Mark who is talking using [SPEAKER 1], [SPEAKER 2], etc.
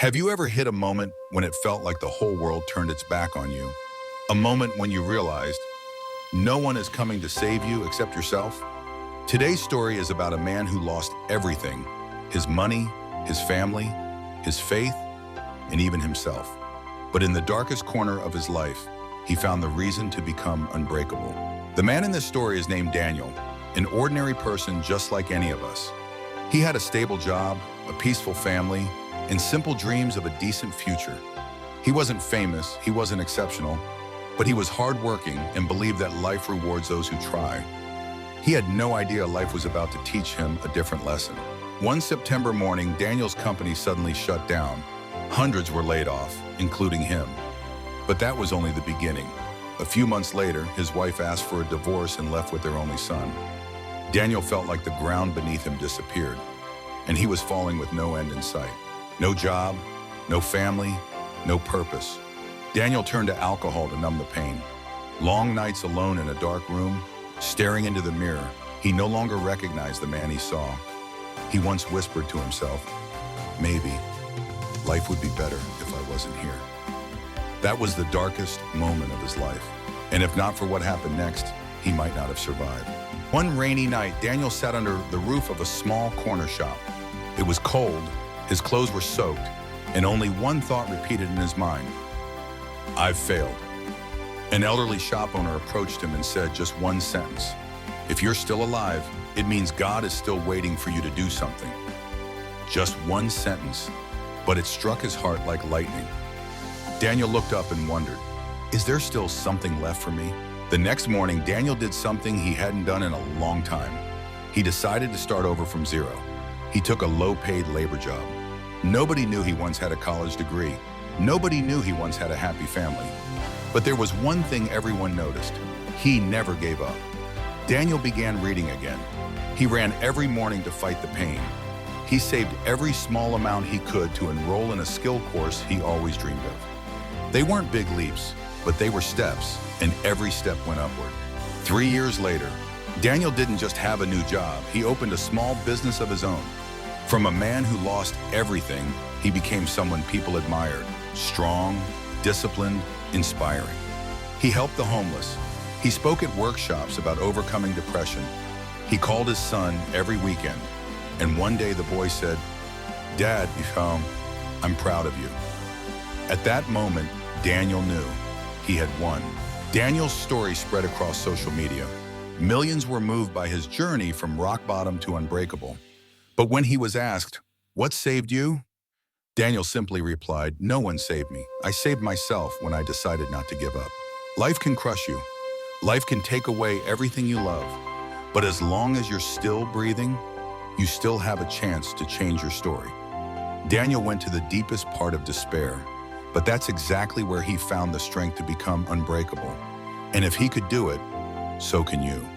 [SPEAKER 1] Have you ever hit a moment when it felt like the whole world turned its back on you? A moment when you realized no one is coming to save you except yourself? Today's story is about a man who lost everything: his money, his family, his faith, and even himself. But in the darkest corner of his life, he found the reason to become unbreakable. The man in this story is named Daniel, an ordinary person just like any of us. He had a stable job, a peaceful family, and simple dreams of a decent future. He wasn't famous, he wasn't exceptional, but he was hardworking and believed that life rewards those who try. He had no idea life was about to teach him a different lesson. One September morning, Daniel's company suddenly shut down. Hundreds were laid off, including him. But that was only the beginning. A few months later, his wife asked for a divorce and left with their only son. Daniel felt like the ground beneath him disappeared, and he was falling with no end in sight. No job, no family, no purpose. Daniel turned to alcohol to numb the pain. Long nights alone in a dark room, staring into the mirror, he no longer recognized the man he saw. He once whispered to himself, "Maybe life would be better if I wasn't here." That was the darkest moment of his life. And if not for what happened next, he might not have survived. One rainy night, Daniel sat under the roof of a small corner shop. It was cold, his clothes were soaked, and only one thought repeated in his mind: "I've failed." An elderly shop owner approached him and said just one sentence: "If you're still alive, it means God is still waiting for you to do something." Just one sentence, but it struck his heart like lightning. Daniel looked up and wondered, is there still something left for me? The next morning, Daniel did something he hadn't done in a long time. He decided to start over from zero. He took a low-paid labor job. Nobody knew he once had a college degree. Nobody knew he once had a happy family. But there was one thing everyone noticed: he never gave up. Daniel began reading again. He ran every morning to fight the pain. He saved every small amount he could to enroll in a skill course he always dreamed of. They weren't big leaps, but they were steps, and every step went upward. 3 years later, Daniel didn't just have a new job, he opened a small business of his own. From a man who lost everything, he became someone people admired: strong, disciplined, inspiring. He helped the homeless. He spoke at workshops about overcoming depression. He called his son every weekend. And one day the boy said, "Dad, I'm proud of you." At that moment, Daniel knew he had won. Daniel's story spread across social media. Millions were moved by his journey from rock bottom to unbreakable. But when he was asked, "What saved you?" Daniel simply replied, "No one saved me. I saved myself when I decided not to give up." Life can crush you. Life can take away everything you love. But as long as you're still breathing, you still have a chance to change your story. Daniel went to the deepest part of despair, but that's exactly where he found the strength to become unbreakable. And if he could do it, so can you.